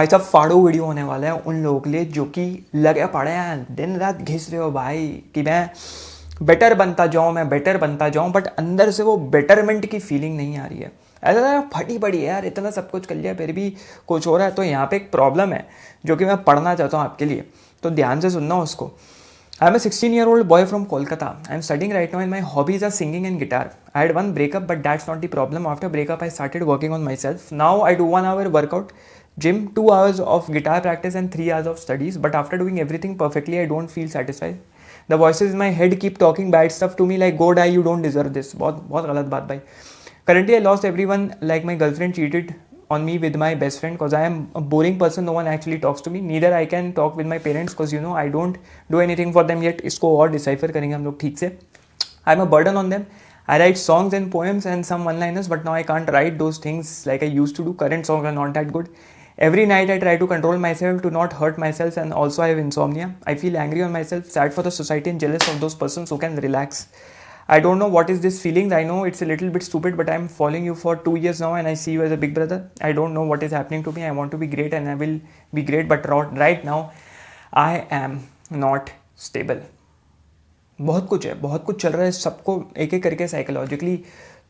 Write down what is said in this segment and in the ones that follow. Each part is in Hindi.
भाई साहब फाड़ो वीडियो होने वाला है उन लोगों के लिए जो कि लगे पड़े हैं, दिन रात घिस रहे हो भाई कि मैं बेटर बनता जाऊँ, मैं बेटर बनता जाऊँ, बट अंदर से वो बेटरमेंट की फीलिंग नहीं आ रही है। ऐसा फटी पड़ी है यार, इतना सब कुछ कर लिया फिर भी कुछ हो रहा है। तो यहाँ पे एक प्रॉब्लम है जो कि मैं पढ़ना चाहता हूँ आपके लिए, तो ध्यान से सुनना उसको। I am a 16-year-old boy from Kolkata. I am studying right now and my hobbies are singing and guitar. I had one breakup, but that's not the problem. After breakup, I started working on myself. Now I do 1 hour workout, gym, 2 hours of guitar practice and 3 hours of studies. But after doing everything perfectly, I don't feel satisfied. The voices in my head keep talking bad stuff to me like, go die, you don't deserve this. बहुत बहुत गलत बात भाई. Currently, I lost everyone, like my girlfriend cheated on me with my best friend because I am a boring person. No one actually talks to me. Neither I can talk with my parents because I don't do anything for them yet. इसको और decipher करेंगे हम लोग ठीक से. I am a burden on them. I write songs and poems and some one-liners, but now I can't write those things like I used to do. Current songs are not that good. Every night I try to control myself to not hurt myself, and also I have insomnia. I feel angry on myself, sad for the society, and jealous of those persons who can relax. I don't know what is this feeling. I know it's a little bit stupid, but I'm following you for 2 years now and I see you as a big brother. I don't know what is happening to me. I want to be great and I will be great, but right now I am not stable. बहुत कुछ है, बहुत कुछ चल रहा है, सबको एक एक करके साइकोलॉजिकली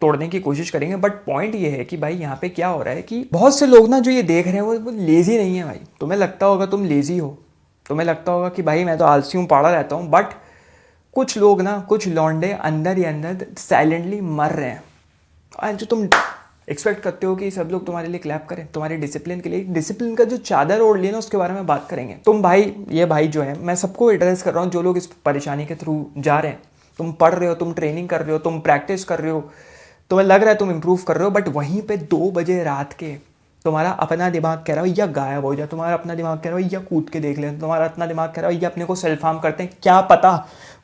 तोड़ने की कोशिश करेंगे। बट पॉइंट ये है कि भाई यहाँ पे क्या हो रहा है कि बहुत से लोग ना जो ये देख रहे हैं वो लेजी नहीं है भाई। तुम्हें लगता होगा तुम लेजी हो, तुम्हें लगता होगा कि भाई मैं तो आलसी हूँ, पाड़ा रहता हूँ, बट कुछ लोग ना, कुछ लौंडे अंदर ही अंदर साइलेंटली मर रहे हैं। और जो तुम एक्सपेक्ट करते हो कि सब लोग तुम्हारे लिए क्लैप करें, तुम्हारे डिसिप्लिन के लिए। डिसिप्लिन का जो चादर ओढ़ लिया ना उसके बारे में बात करेंगे। तुम भाई, ये भाई जो है, मैं सबको एड्रेस कर रहा हूँ जो लोग इस परेशानी के थ्रू जा रहे हैं। तुम पढ़ रहे हो, तुम ट्रेनिंग कर रहे हो, तुम प्रैक्टिस कर रहे हो, तुम्हें लग रहा है तुम इंप्रूव कर रहे हो, बट वहीं पे 2 बजे रात के तुम्हारा अपना दिमाग कह रहा हो या गायब हो जाए, तुम्हारा अपना दिमाग कह रहा हो या कूद के देख ले, तुम्हारा अपना दिमाग कह रहा हो या अपने को सेल्फ हार्म करते हैं। क्या पता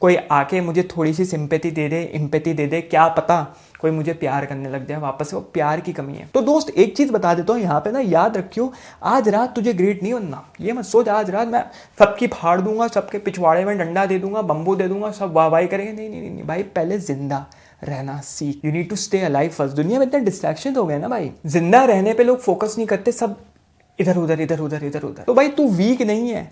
कोई आके मुझे थोड़ी सी सिंपैथी दे दे, एम्पैथी दे दे, क्या पता कोई मुझे प्यार करने लग जाए वापस से। वो प्यार की कमी है। तो दोस्त एक चीज बता देता हूँ यहाँ पे ना, याद रखियो, आज रात तुझे ग्रेट नहीं बनना। ये मत सोच आज रात मैं सबकी फाड़ दूंगा, सबके पिछवाड़े में डंडा दे दूंगा, बम्बू दे दूंगा, सब वाहवाही करेंगे। नहीं नहीं नहीं भाई, पहले जिंदा रहना सीख। You need to stay alive first. दुनिया में इतने डिस्ट्रैक्शन हो गए ना भाई, जिंदा रहने पे लोग फोकस नहीं करते, सब इधर उधर इधर उधर इधर उधर। तो भाई तू वीक नहीं है,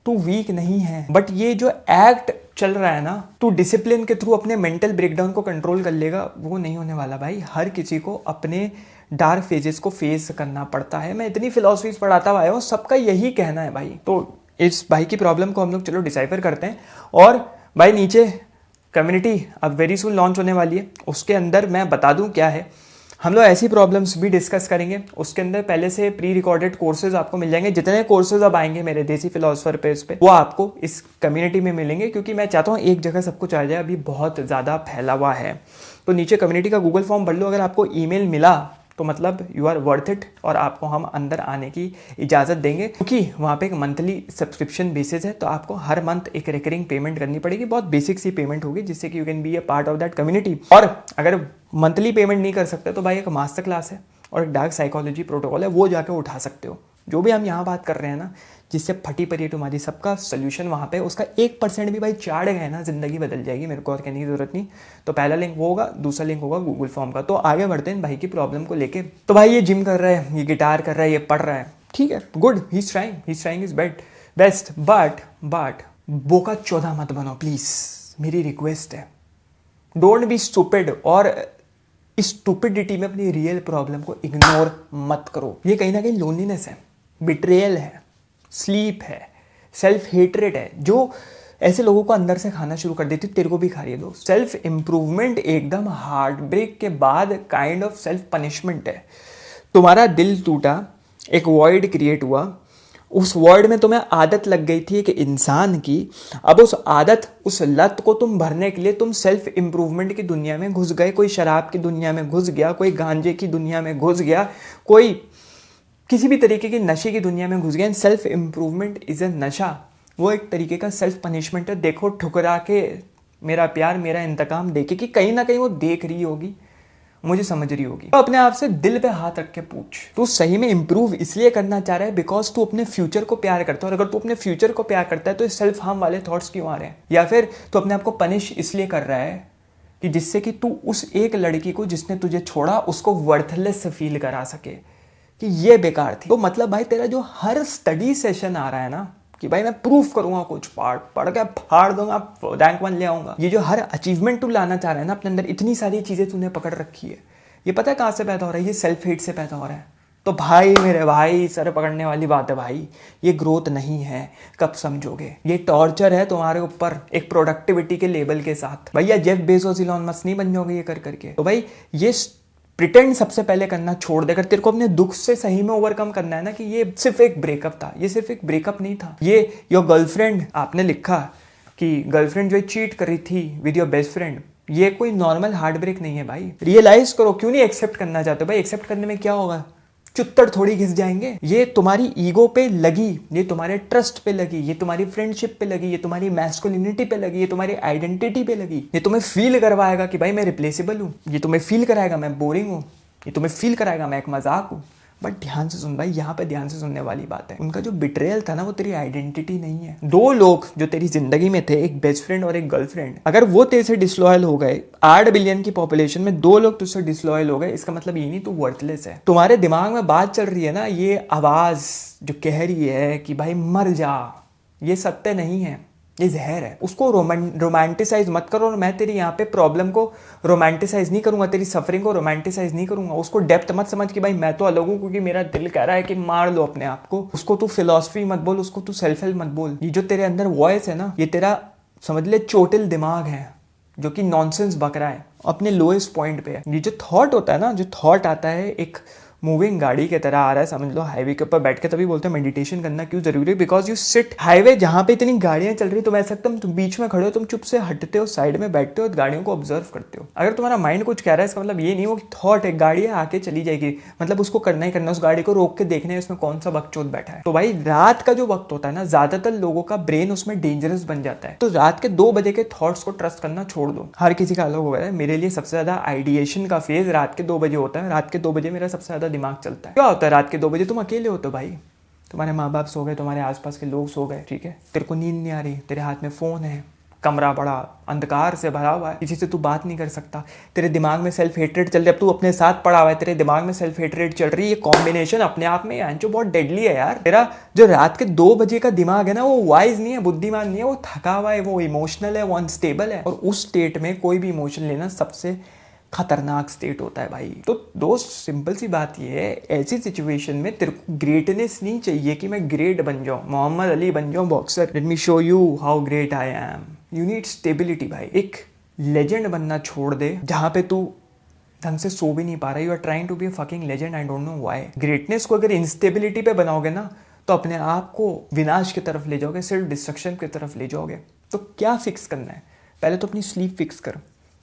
तू वीक नहीं है, बट ये जो एक्ट चल रहा है ना, तू डिसिप्लिन के थ्रू अपने मेंटल ब्रेकडाउन को कंट्रोल कर लेगा, वो नहीं होने वाला भाई। हर किसी को अपने डार्क फेजेस को फेस करना पड़ता है। मैं इतनी फिलॉसफीज पढ़ाता हुआ आया हूँ, सबका यही कहना है भाई। तो इस भाई की प्रॉब्लम को हम लोग चलो डिसाइफर करते हैं। और भाई नीचे कम्युनिटी अब वेरी सुन लॉन्च होने वाली है, उसके अंदर मैं बता दूं क्या है। हम लोग ऐसी प्रॉब्लम्स भी डिस्कस करेंगे। उसके अंदर पहले से प्री रिकॉर्डेड कोर्सेज आपको मिल जाएंगे। जितने कोर्सेज अब आएंगे मेरे देसी फिलोसफर पेज पे, वो आपको इस कम्युनिटी में मिलेंगे, क्योंकि मैं चाहता हूँ एक जगह सब कुछ आ जाए। अभी बहुत ज़्यादा फैला हुआ है। तो नीचे कम्युनिटी का गूगल फॉर्म भर लो। अगर आपको ईमेल मिला तो मतलब यू आर वर्थ इट, और आपको हम अंदर आने की इजाज़त देंगे, क्योंकि वहाँ पे एक मंथली सब्सक्रिप्शन बेसिस है। तो आपको हर मंथ एक रिकरिंग पेमेंट करनी पड़ेगी। बहुत बेसिक सी पेमेंट होगी, जिससे कि you can be A part of that community. और अगर मंथली पेमेंट नहीं कर सकते तो भाई एक मास्टर क्लास है और एक डार्क साइकोलॉजी प्रोटोकॉल है, वो जाके उठा सकते हो। जो भी हम यहाँ बात कर रहे हैं ना, जिससे फटी पड़ी है तुम्हारी, सबका सोल्यूशन वहाँ पे। उसका 1% भी भाई चाड़ गए ना, जिंदगी बदल जाएगी। मेरे को और कहने की जरूरत नहीं। तो पहला लिंक वो होगा, दूसरा लिंक होगा गूगल फॉर्म का। तो आगे बढ़ते हैं भाई की प्रॉब्लम को लेके। तो भाई ये जिम कर रहा है, ये गिटार कर रहा है, ये पढ़ रहा है, ठीक है, good, he is trying is best, but बोका 14 मत बनो प्लीज, मेरी रिक्वेस्ट है। डोंट बी स्टूपिड, और स्टूपिडिटी में अपनी रियल प्रॉब्लम को इग्नोर मत करो। ये कहीं ना कहीं लोनलीनेस है, बिट्रेयल है, स्लीप है, सेल्फ हेट्रेट है, जो ऐसे लोगों को अंदर से खाना शुरू कर देती है। तेरे को भी खा रही है दोस्त। सेल्फ इंप्रूवमेंट एकदम हार्ट ब्रेक के बाद काइंड ऑफ सेल्फ पनिशमेंट है। तुम्हारा दिल टूटा, एक वॉइड क्रिएट हुआ, उस वर्ड में तुम्हें आदत लग गई थी एक इंसान की। अब उस आदत, उस लत को तुम भरने के लिए तुम सेल्फ इंप्रूवमेंट की दुनिया में घुस गए। कोई शराब की दुनिया में घुस गया, कोई गांजे की दुनिया में घुस गया, कोई किसी भी तरीके की नशे की दुनिया में घुस गया। सेल्फ इंप्रूवमेंट इज अ नशा, वो एक तरीके का सेल्फ पनिशमेंट है। देखो ठुकरा के मेरा प्यार, मेरा इंतकाम देके, कि कहीं ना कहीं वो देख रही होगी, मुझे समझ रही होगी। तो अपने आप से दिल पे हाथ रख के पूछ, तू सही में इंप्रूव इसलिए करना चाह रहा है बिकॉज तू अपने फ्यूचर को प्यार करता है। और अगर तू अपने फ्यूचर को प्यार करता है तो सेल्फ हार्म वाले थॉट्स क्यों आ रहे हैं? या फिर तू अपने आप को पनिश इसलिए कर रहा है कि जिससे कि तू उस एक लड़की को जिसने तुझे छोड़ा उसको वर्थलेस फील करा सके, कि ये बेकार थी। तो मतलब भाई तेरा जो हर स्टडी सेशन आ रहा है ना कि भाई मैं प्रूफ करूंगा, कुछ पढ़ के फाड़ दूंगा, रैंक 1 ले आऊंगा, ये जो हर अचीवमेंट तू लाना चाह रहा है ना अपने अंदर, इतनी सारी चीजें तूने पकड़ रखी है, ये पता है कहाँ से पैदा हो रहा है? ये सेल्फ हेट से पैदा हो रहा है। तो भाई मेरे भाई सर पकड़ने वाली बात है भाई, ये ग्रोथ नहीं है, कब समझोगे? ये टॉर्चर है तुम्हारे ऊपर एक प्रोडक्टिविटी के लेबल के साथ। भैया जेफ बेजोस, इलॉन मस्क नहीं बन जाओगे ये कर करके। तो भाई ये प्रिटेंड सबसे पहले करना छोड़ देकर तेरे को अपने दुख से सही में ओवरकम करना है ना कि ये सिर्फ एक ब्रेकअप था, ये सिर्फ एक ब्रेकअप नहीं था, ये योर गर्लफ्रेंड, आपने लिखा कि गर्लफ्रेंड जो चीट कर रही थी विद योर बेस्ट फ्रेंड, ये कोई नॉर्मल हार्ट ब्रेक नहीं है भाई। रियलाइज करो, क्यों नहीं एक्सेप्ट करना चाहते भाई? एक्सेप्ट करने में क्या होगा? चुत्तर थोड़ी घिस जाएंगे। ये तुम्हारी ईगो पे लगी, ये तुम्हारे ट्रस्ट पे लगी, ये तुम्हारी फ्रेंडशिप पे लगी, ये तुम्हारी मैस्कुलिनिटी पे लगी, ये तुम्हारी आइडेंटिटी पे लगी। ये तुम्हें फील करवाएगा कि भाई मैं रिप्लेसेबल हूँ, ये तुम्हें फील कराएगा मैं बोरिंग हूँ, ये तुम्हें फील कराएगा मैं एक मजाक हूँ। बट ध्यान से सुन भाई, यहाँ पे ध्यान से सुनने वाली बात है, उनका जो बिट्रेयल था ना वो तेरी आइडेंटिटी नहीं है। दो लोग जो तेरी जिंदगी में थे, एक बेस्ट फ्रेंड और एक गर्लफ्रेंड, अगर वो तेरे से डिसलॉयल हो गए, 8 बिलियन की पॉपुलेशन में 2 लोग तुझसे डिसलॉयल हो गए, इसका मतलब ये नहीं तू वर्थलेस है। तुम्हारे दिमाग में बात चल रही है ना, ये आवाज जो कह रही है कि भाई मर जा, ये सत्य नहीं है, ये जहर है। उसको रोमांटिसाइज मत करो। और मैं तेरी यहाँ पे प्रॉब्लम को रोमांटिसाइज नहीं करूंगा, तेरी सफरिंग को रोमांटिसाइज नहीं करूंगा। उसको डेप्थ मत समझ कि भाई मैं तो अलग हूँ क्योंकि मेरा दिल कह रहा है कि मार लो अपने आप को। उसको तू फिलॉसफी मत बोल, उसको तू सेल्फ हेल्प मत बोल। ये जो तेरे अंदर वॉइस है ना, ये तेरा समझ ले चोटिल दिमाग है जो कि नॉनसेंस बक रहा है, अपने लोएस्ट पॉइंट पे है। ये जो थॉट होता है ना, जो थॉट आता है एक मूविंग गाड़ी की तरह आ रहा है, समझ लो हाईवे के ऊपर बैठ के, तभी बोलते हैं मेडिटेशन करना क्यों जरूरी है, बिकॉज यू सिट हाईवे जहां पे इतनी गाड़ियां चल रही, तुम ऐसा तुम बीच में खड़े हो, तुम चुप से हटते हो, साइड में बैठते हो, गाड़ियों को ऑब्जर्व करते हो। अगर तुम्हारा माइंड कुछ कह रहा है, इसका मतलब ये नहीं वो थॉट है, गाड़ी आके चली जाएगी, मतलब उसको करना ही करना, उस गाड़ी को रोक के देखना है उसमें कौन सा बकचोद बैठा है। तो भाई रात का जो वक्त होता है ना, ज्यादातर लोगों का ब्रेन उसमें डेंजरस बन जाता है। तो रात के 2 बजे के थॉट्स को ट्रस्ट करना छोड़ दो। हर किसी का अलग हो गया है। मेरे लिए सबसे ज्यादा आइडिएशन का फेज रात के 2 बजे होता है। रात के 2 बजे मेरा सबसे ज्यादा दिमाग चलता है। क्या होता है रात के 2 बजे? तुम अकेले होते हो भाई, तुम्हारे माँ बाप सो गए, तुम्हारे आसपास के लोग सो गए, ठीक है, तेरे को नींद नहीं आ रही, तेरे हाथ में फोन है, कमरा बड़ा अंधकार से भरा हुआ है, किसी से तू बात नहीं कर सकता, तेरे दिमाग में सेल्फ हेट्रेड चल रही है, अब तू अपने साथ पड़ा हुआ है, तेरे दिमाग में सेल्फ हेट्रेड चल रही है। ये कॉम्बिनेशन अपने आप में जो बहुत डेडली है यार। तेरा जो रात के 2 बजे का दिमाग है ना, वो वाइज नहीं है, बुद्धिमान नहीं है, वो थका हुआ है, वो इमोशनल है, वो अनस्टेबल है। और उस स्टेट में कोई भी इमोशन लेना सबसे खतरनाक स्टेट होता है भाई। तो दोस्त सिंपल सी बात ये है, ऐसी सिचुएशन में तेरे को ग्रेटनेस नहीं चाहिए कि मैं ग्रेट बन जाऊं, मोहम्मद अली बन जाऊं boxer, let me show you how great I am. You need stability भाई। एक लेजेंड बनना छोड़ दे जहां पे तू ढंग से सो भी नहीं पा रहा। You are trying to be a fucking legend, I don't know why. Greatness को अगर इंस्टेबिलिटी पे बनाओगे ना, तो अपने आप को विनाश की तरफ ले जाओगे, सेल्फ डिस्ट्रक्शन की तरफ ले जाओगे। तो क्या फिक्स करना है? पहले तो अपनी स्लीप फिक्स कर,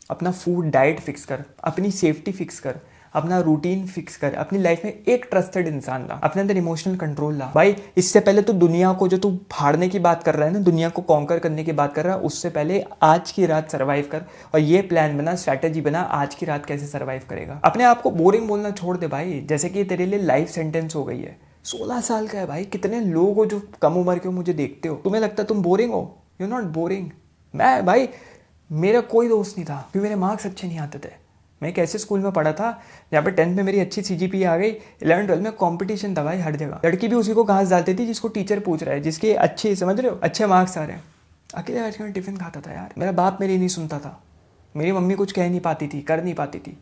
अपना फूड डाइट फिक्स कर, अपनी सेफ्टी फिक्स कर, अपना रूटीन फिक्स कर, अपनी लाइफ में एक ट्रस्टेड इंसान ला, अपने अंदर इमोशनल कंट्रोल ला भाई। इससे पहले तो दुनिया को जो तू फाड़ने की बात कर रहा है ना, दुनिया को कॉन्कर करने की बात कर रहा है, उससे पहले आज की रात सर्वाइव कर और ये प्लान बना, स्ट्रैटेजी बना, आज की रात कैसे सर्वाइव करेगा। अपने आप को बोरिंग बोलना छोड़ दे भाई, जैसे कि तेरे लिए लाइफ सेंटेंस हो गई है। 16 साल का है भाई। कितने लोग हो जो कम उम्र के हो, मुझे देखते हो, तुम्हें लगता है तुम बोरिंग हो? You not boring. मैं भाई, मेरा कोई दोस्त नहीं था क्योंकि मेरे मार्क्स अच्छे नहीं आते थे। मैं एक ऐसे स्कूल में पढ़ा था जहाँ पे 10th में मेरी अच्छी CGPA आ गई, 11th-12th में कंपटीशन था भाई हर जगह। लड़की भी उसी को घास डालती थी जिसको टीचर पूछ रहा है, जिसके अच्छे, समझ रहे हो, अच्छे मार्क्स आ रहे हैं। अकेले बैठ के मैं टिफिन खाता था यार। मेरा बाप मेरी नहीं सुनता था, मेरी मम्मी कुछ कह नहीं पाती थी, कर नहीं पाती थी,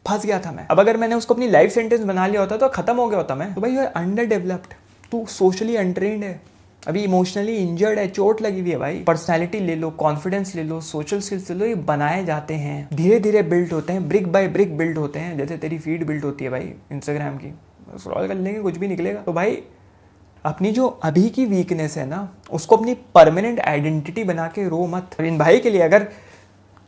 फंस गया था मैं। अब अगर मैंने उसको अपनी लाइफ सेंटेंस बना लिया होता तो खत्म हो गया होता मैं। तो भाई यू आर अंडर डेवलप्ड, तू सोशली अनट्रेन्ड है, अभी इमोशनली इंजर्ड है, चोट लगी हुई है भाई। पर्सनालिटी ले लो, कॉन्फिडेंस ले लो, सोशल स्किल्स ले लो, ये बनाए जाते हैं, धीरे धीरे बिल्ड होते हैं, ब्रिक बाय ब्रिक बिल्ड होते हैं। जैसे तेरी फीड बिल्ड होती है भाई इंस्टाग्राम की, स्क्रॉल कर लेंगे कुछ भी निकलेगा। तो भाई अपनी जो अभी की वीकनेस है ना, उसको अपनी परमानेंट आइडेंटिटी बना के रो मत। इन भाई के लिए अगर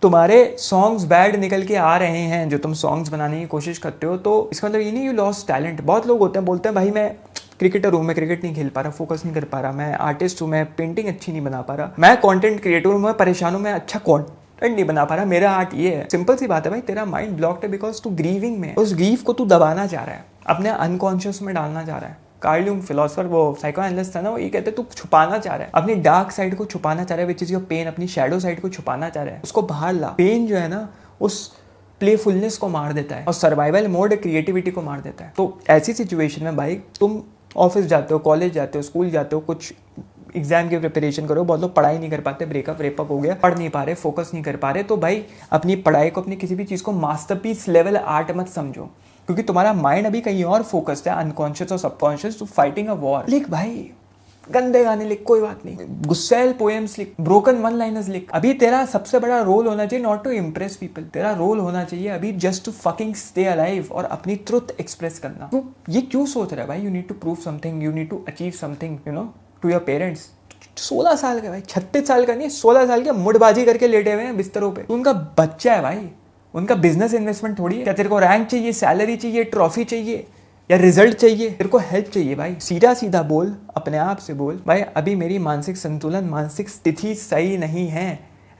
तुम्हारे सॉन्ग्स बैड निकल के आ रहे हैं, जो तुम सॉन्ग्स बनाने की कोशिश करते हो, तो इसका मतलब ये नहीं यू लॉस्ट टैलेंट। बहुत लोग होते हैं, बोलते हैं भाई मैं क्रिकेटर हूँ, मैं क्रिकेट नहीं खेल पा रहा, फोकस नहीं कर पा रहा, मैं आर्टिस्ट हूँ, मैं पेंटिंग अच्छी नहीं बना पा रहा, मैं कंटेंट क्रिएटर हूँ, मैं परेशान हूँ, मैं अच्छा कंटेंट नहीं बना पा रहा, मेरा आर्ट ये है। सिंपल सी बात है भाई, तेरा माइंड ब्लॉक्ड है बिकॉज तू ग्रीविंग में, उस ग्रीव को तू दबाना चाह रहा है, अपने अनकॉन्शियस में डालना चाह रहा है। कार्ल यूंग फिलोसफर, वो साइको एनालिस्ट था ना, वो ये कहते तू छुपाना चाह रहा है, अपनी डार्क साइड को छुपाना चाह रहा है, विच इज योर पेन, अपनी शैडो साइड को छुपाना चाह रहा है, उसको बाहर ला। पेन जो है ना, उस प्लेफुलनेस को मार देता है और सर्वाइवल मोड क्रिएटिविटी को मार देता है। तो ऐसी सिचुएशन में भाई तुम ऑफिस जाते हो, कॉलेज जाते हो, स्कूल जाते हो, कुछ एग्जाम की प्रिपरेशन करो, बहुत लोग पढ़ाई नहीं कर पाते, ब्रेकअप हो गया, पढ़ नहीं पा रहे, फोकस नहीं कर पा रहे, तो भाई अपनी पढ़ाई को, अपनी किसी भी चीज़ को मास्टरपीस लेवल आर्ट मत समझो, क्योंकि तुम्हारा माइंड अभी कहीं और फोकस्ड है, अनकॉन्शियस और subconscious, to fighting a war. लिख भाई, गंदे गाने लिख, कोई बात नहीं, गुस्सैल पोएम्स लिख, ब्रोकन वन लाइनर्स लिख। अभी तेरा सबसे बड़ा रोल होना चाहिए नॉट टू इम्प्रेस पीपल, तेरा रोल होना चाहिए अभी just to fucking stay alive और अपनी ट्रुथ एक्सप्रेस करना। तो ये क्यों सोच रहा है भाई, you need to prove something, you need to achieve something, you know, to your parents. 16 साल का भाई, 36 साल का नहीं, 16 साल के मुड़बाजी करके लेटे हुए हैं बिस्तरों पे। तो उनका बच्चा है भाई, उनका बिजनेस इन्वेस्टमेंट थोड़ी है। क्या तेरे को रैंक चाहिए, सैलरी चाहिए, ट्रॉफी चाहिए या रिजल्ट चाहिए? तेरे को हेल्प चाहिए भाई। सीधा सीधा बोल, अपने आप से बोल, भाई अभी मेरी मानसिक संतुलन, मानसिक स्थिति सही नहीं है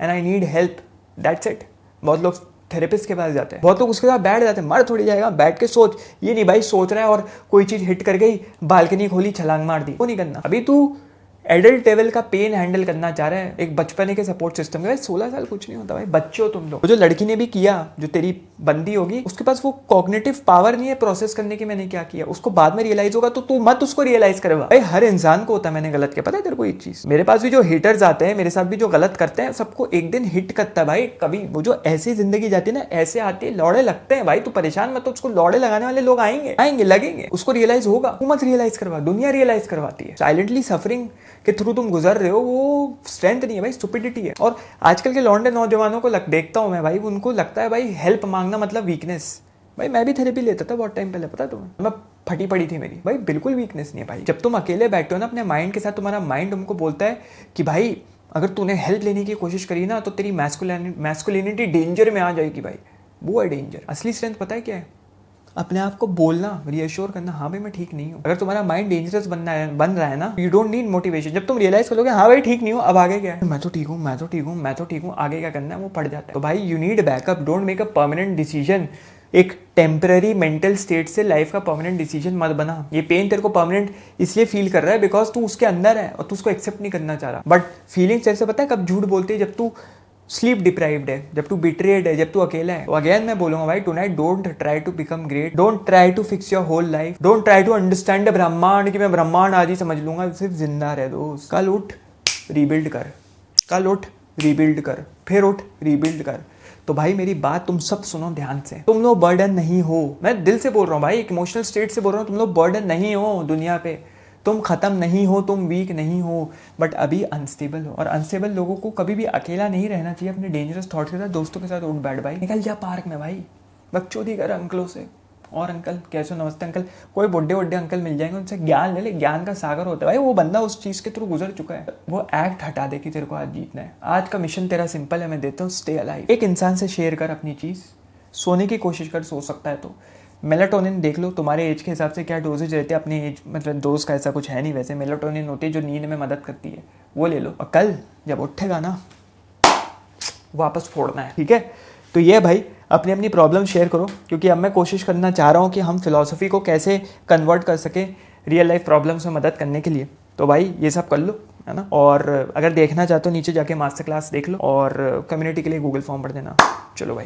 and I need help, that's it. बहुत लोग थेरेपिस्ट के पास जाते हैं, बहुत लोग उसके साथ बैठ जाते हैं, मर थोड़ी जाएगा, बैठ के सोच। ये नहीं भाई सोच रहा है और कोई चीज हिट कर गई, बालकनी खोली, छलांग मार दी, वो नहीं करना। अभी तू एडल्ट लेवल का पेन हैंडल करना चाह रहा है एक बचपने के सपोर्ट सिस्टम में। 16 साल कुछ नहीं होता भाई, बच्चे हो तुम लोग। जो लड़की ने भी किया, जो तेरी बंदी होगी, उसके पास वो कॉग्निटिव पावर नहीं है प्रोसेस करने की मैंने क्या किया, उसको बाद में रियलाइज होगा, तो तू मत उसको रियलाइज करवा भाई। हर इंसान को होता है मैंने गलत किया, पता है तेरे को एक चीज, मेरे पास भी जो हेटर्स आते हैं, मेरे साथ भी जो गलत करते हैं, सबको एक दिन हिट करता है भाई। कभी वो जो ऐसी जिंदगी जाती है ना, ऐसे आती है, लौड़े लगते हैं भाई, तू परेशान मत, तो उसको लौड़े लगाने वाले लोग आएंगे लगेंगे, उसको रियलाइज होगा। तू मत रियलाइज करवा, दुनिया रियलाइज करवाती है। साइलेंटली सफरिंग के थ्रू तुम गुजर रहे हो, वो स्ट्रेंथ नहीं है भाई, स्टुपिडिटी है। और आजकल के लौंडे नौजवानों को देखता हूं मैं भाई, उनको लगता है भाई हेल्प मांगना मतलब वीकनेस। भाई मैं भी थेरेपी लेता था बहुत टाइम पहले, पता है तुम्हें, मैं फटी पड़ी थी मेरी, भाई बिल्कुल वीकनेस नहीं है भाई। जब तुम अकेले बैठे हो ना अपने माइंड के साथ, तुम्हारा माइंड तुमको बोलता है कि भाई अगर तूने हेल्प लेने की कोशिश करी ना, तो तेरी मैस्कुलिनिटी डेंजर में आ जाएगी भाई, वो है डेंजर। असली स्ट्रेंथ पता है क्या है? अपने आप को बोलना, रियश्योर करना, हाँ भाई मैं ठीक नहीं हूँ। अगर तुम्हारा माइंड डेंजरस बन रहा है ना, यू डोंट नीड मोटिवेशन। जब तुम रियलाइज करोगे हाँ भाई ठीक नहीं हूँ, अब आगे क्या है, मैं तो ठीक हूँ, मैं तो ठीक हूँ, मैं तो ठीक हूँ, आगे क्या करना है वो पड़ जाता है। तो भाई you need backup, don't make a permanent decision. एक टेम्पररी मेंटल स्टेट से लाइफ का परमानेंट डिसीजन मत बना। ये पेन तेरे को परमानेंट इसलिए फील कर रहा है बिकॉज तू उसके अंदर है और तू उसको एक्सेप्ट नहीं करना चाह रहा। बट फीलिंग्स ऐसे पता है कब झूठ बोलती है, जब तू स्लीप डिप्राइव्ड है, जब तू बिट्रेड है, जब तू अकेला है। तो अगेन मैं बोलूंगा भाई, tonight don't try to become great, don't try to fix your whole life, don't try to understand the ब्रह्मांड कि मैं ब्रह्मांड आज ही समझ लूंगा। सिर्फ जिंदा रह दोस्त, कल उठ रीबिल्ड कर, कल उठ रीबिल्ड कर, फिर उठ रीबिल्ड कर। तो भाई मेरी बात तुम सब सुनो ध्यान से, तुम लोग बर्डन नहीं हो, मैं दिल से बोल रहा हूँ भाई, एक इमोशनल स्टेट से बोल रहा हूँ, तुम लोग बर्डन नहीं हो दुनिया पे, तुम खत्म नहीं हो, तुम वीक नहीं हो, बट अभी अनस्टेबल हो। और अनस्टेबल लोगों को कभी भी अकेला नहीं रहना चाहिए अपने डेंजरस थॉट्स के साथ। दोस्तों के साथ उठ बैठ भाई, निकल जा पार्क में भाई, बकचोदी कर अंकलों से, और अंकल कैसे, नमस्ते अंकल, कोई बुड्ढे वड्ढे अंकल मिल जाएंगे, उनसे ज्ञान ले ले, ज्ञान का सागर होता है भाई। वो बंदा उस चीज़ के थ्रू गुजर चुका है, वो एक्ट हटा दे कि तेरे को आज जीतना है। आज का मिशन तेरा सिंपल है, मैं देता हूँ, स्टे अलाइव। एक इंसान से शेयर कर अपनी चीज़, सोने की कोशिश कर, सो सकता है तो। मेलाटोनिन देख लो तुम्हारे एज के हिसाब से क्या डोजेज रहते हैं, अपनी एज मतलब डोज का ऐसा कुछ है नहीं, वैसे मेलाटोनिन होती है जो नींद में मदद करती है, वो ले लो। और कल जब उठेगा ना, वापस फोड़ना है, ठीक है। तो ये भाई अपनी अपनी प्रॉब्लम शेयर करो, क्योंकि अब मैं कोशिश करना चाह रहा हूँ कि हम फिलॉसफी को कैसे कन्वर्ट कर सकें रियल लाइफ प्रॉब्लम्स में मदद करने के लिए। तो भाई ये सब कर लो, है ना। और अगर देखना चाहते हो नीचे जाके मास्टर क्लास देख लो, और कम्युनिटी के लिए गूगल फॉर्म भर देना। चलो भाई।